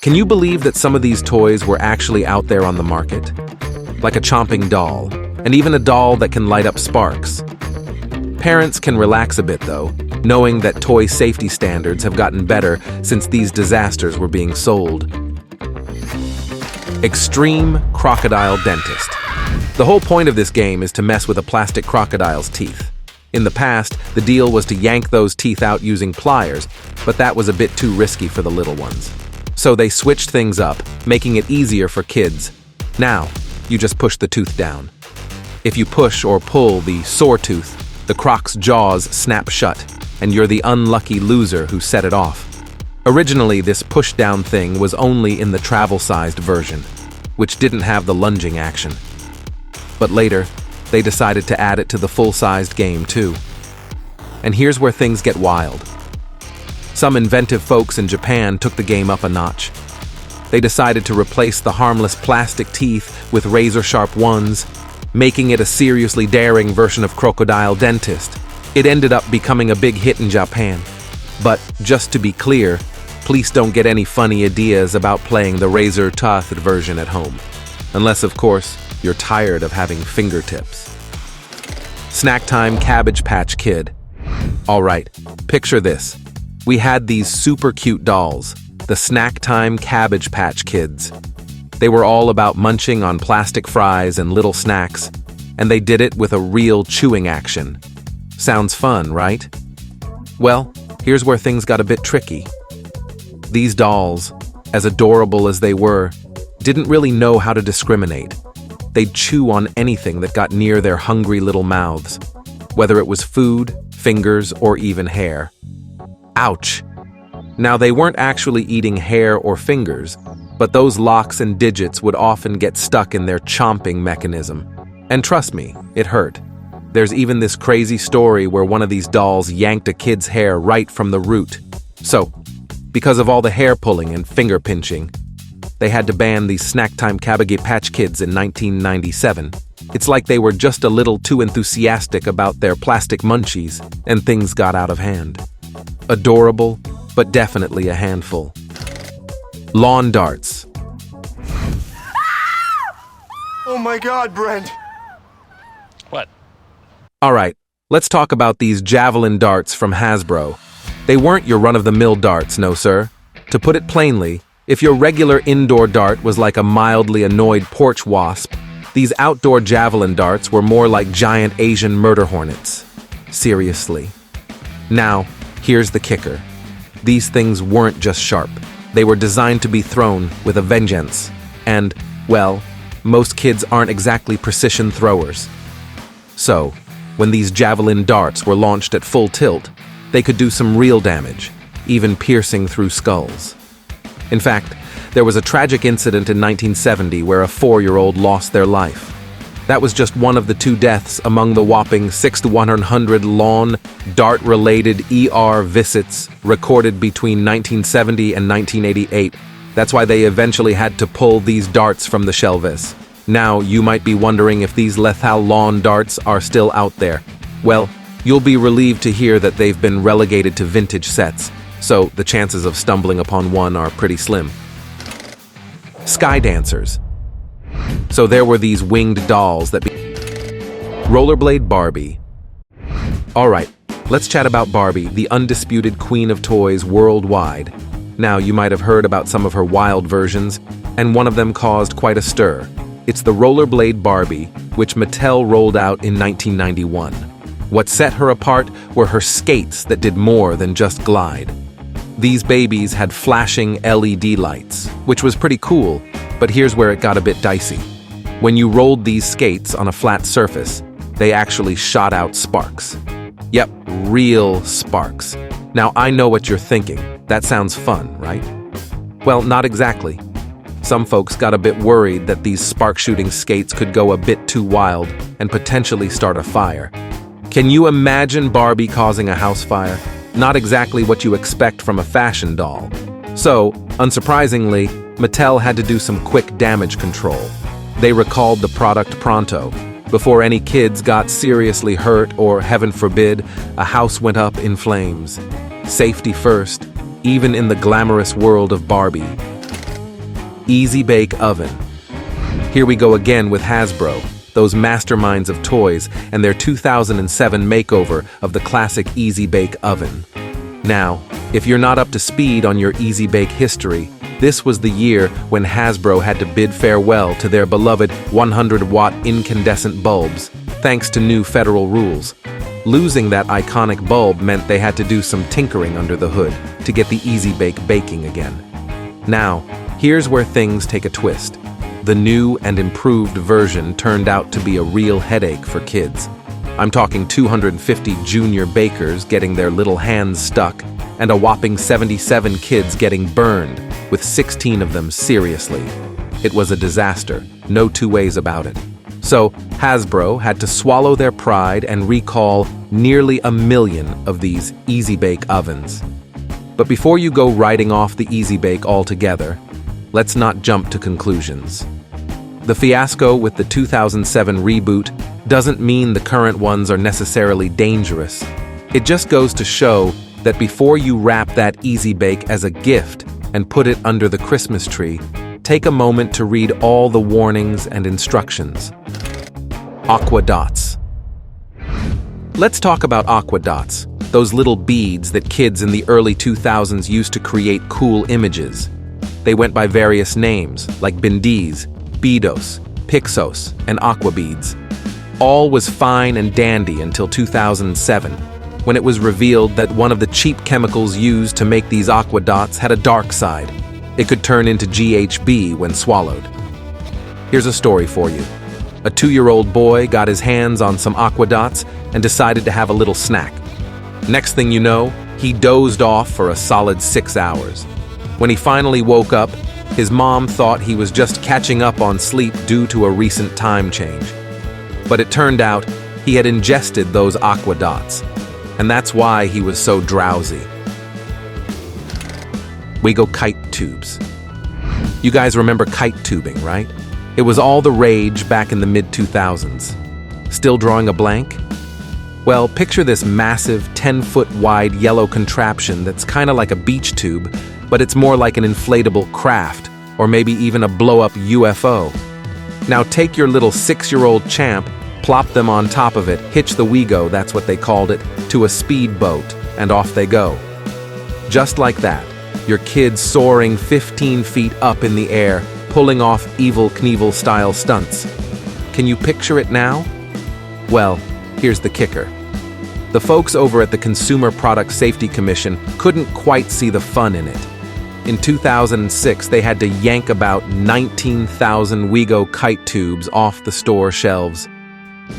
Can you believe that some of these toys were actually out there on the market? Like a chomping doll, and even a doll that can light up sparks. Parents can relax a bit though, knowing that toy safety standards have gotten better since these disasters were being sold. Extreme Crocodile Dentist. The whole point of this game is to mess with a plastic crocodile's teeth. In the past, the deal was to yank those teeth out using pliers, but that was a bit too risky for the little ones. So they switched things up, making it easier for kids. Now, you just push the tooth down. If you push or pull the sore tooth, the croc's jaws snap shut, and you're the unlucky loser who set it off. Originally, this push-down thing was only in the travel-sized version, which didn't have the lunging action. But later, they decided to add it to the full-sized game too. And here's where things get wild. Some inventive folks in Japan took the game up a notch. They decided to replace the harmless plastic teeth with razor-sharp ones, making it a seriously daring version of Crocodile Dentist. It ended up becoming a big hit in Japan. But just to be clear, please don't get any funny ideas about playing the razor-toothed version at home. Unless, of course, you're tired of having fingertips. Snacktime Cabbage Patch Kid. Alright, picture this. We had these super cute dolls, the Snacktime Cabbage Patch Kids. They were all about munching on plastic fries and little snacks, and they did it with a real chewing action. Sounds fun, right? Well, here's where things got a bit tricky. These dolls, as adorable as they were, didn't really know how to discriminate. They'd chew on anything that got near their hungry little mouths, whether it was food, fingers, or even hair. Ouch! Now, they weren't actually eating hair or fingers, but those locks and digits would often get stuck in their chomping mechanism. And trust me, it hurt. There's even this crazy story where one of these dolls yanked a kid's hair right from the root. So, because of all the hair pulling and finger pinching, they had to ban these Snacktime Cabbage Patch Kids in 1997. It's like they were just a little too enthusiastic about their plastic munchies, and things got out of hand. Adorable, but definitely a handful. Lawn darts. Oh my God, Brent! What? Alright, let's talk about these javelin darts from Hasbro. They weren't your run-of-the-mill darts, no sir. To put it plainly, if your regular indoor dart was like a mildly annoyed porch wasp, these outdoor javelin darts were more like giant Asian murder hornets. Seriously. Now, here's the kicker. These things weren't just sharp. They were designed to be thrown with a vengeance. And, well, most kids aren't exactly precision throwers. So, when these javelin darts were launched at full tilt, they could do some real damage, even piercing through skulls. In fact, there was a tragic incident in 1970 where a 4-year-old lost their life. That was just one of the 2 deaths among the whopping 6 to 100 lawn dart-related ER visits recorded between 1970 and 1988. That's why they eventually had to pull these darts from the shelves. Now, you might be wondering if these lethal lawn darts are still out there. Well, you'll be relieved to hear that they've been relegated to vintage sets, so the chances of stumbling upon one are pretty slim. Sky dancers. So there were these winged dolls that Rollerblade Barbie. Alright, let's chat about Barbie, the undisputed queen of toys worldwide. Now, you might have heard about some of her wild versions, and one of them caused quite a stir. It's the Rollerblade Barbie, which Mattel rolled out in 1991. What set her apart were her skates that did more than just glide. These babies had flashing LED lights, which was pretty cool, but here's where it got a bit dicey. When you rolled these skates on a flat surface, they actually shot out sparks. Yep, real sparks. Now, I know what you're thinking. That sounds fun, right? Well, not exactly. Some folks got a bit worried that these spark-shooting skates could go a bit too wild and potentially start a fire. Can you imagine Barbie causing a house fire? Not exactly what you expect from a fashion doll. So, unsurprisingly, Mattel had to do some quick damage control. They recalled the product pronto. Before any kids got seriously hurt or, heaven forbid, a house went up in flames. Safety first, even in the glamorous world of Barbie. Easy Bake Oven. Here we go again with Hasbro, those masterminds of toys and their 2007 makeover of the classic Easy Bake Oven. Now, if you're not up to speed on your Easy Bake history, this was the year when Hasbro had to bid farewell to their beloved 100-watt incandescent bulbs, thanks to new federal rules. Losing that iconic bulb meant they had to do some tinkering under the hood to get the Easy Bake baking again. Now, here's where things take a twist. The new and improved version turned out to be a real headache for kids. I'm talking 250 junior bakers getting their little hands stuck, and a whopping 77 kids getting burned, with 16 of them seriously. It was a disaster, no two ways about it. So, Hasbro had to swallow their pride and recall nearly 1 million of these Easy Bake ovens. But before you go writing off the Easy Bake altogether, let's not jump to conclusions. The fiasco with the 2007 reboot doesn't mean the current ones are necessarily dangerous. It just goes to show that before you wrap that Easy Bake as a gift and put it under the Christmas tree, take a moment to read all the warnings and instructions. Aquad Dots. Let's talk about Aquad Dots, those little beads that kids in the early 2000s used to create cool images. They went by various names, like Bindies, Beados, Pixos, and Aqua Beads. All was fine and dandy until 2007, when it was revealed that one of the cheap chemicals used to make these Aqua Dots had a dark side. It could turn into GHB when swallowed. Here's a story for you. A 2-year-old boy got his hands on some Aqua Dots and decided to have a little snack. Next thing you know, he dozed off for a solid 6 hours. When he finally woke up, his mom thought he was just catching up on sleep due to a recent time change. But it turned out he had ingested those Aqua Dots, and that's why he was so drowsy. We go Kite Tubes. You guys remember kite tubing, right? It was all the rage back in the mid-2000s. Still drawing a blank? Well, picture this massive 10-foot wide yellow contraption that's kind of like a beach tube, but it's more like an inflatable craft, or maybe even a blow-up UFO. Now take your little 6-year-old champ, plop them on top of it, hitch the Wego, that's what they called it, to a speedboat, and off they go. Just like that, your kid's soaring 15 feet up in the air, pulling off Evel Knievel-style stunts. Can you picture it now? Well, here's the kicker. The folks over at the Consumer Product Safety Commission couldn't quite see the fun in it. In 2006, they had to yank about 19,000 Wego kite tubes off the store shelves.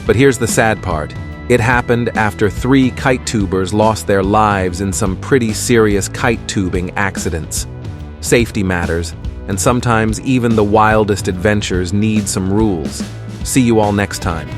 But here's the sad part. It happened after 3 kite tubers lost their lives in some pretty serious kite tubing accidents. Safety matters, and sometimes even the wildest adventures need some rules. See you all next time.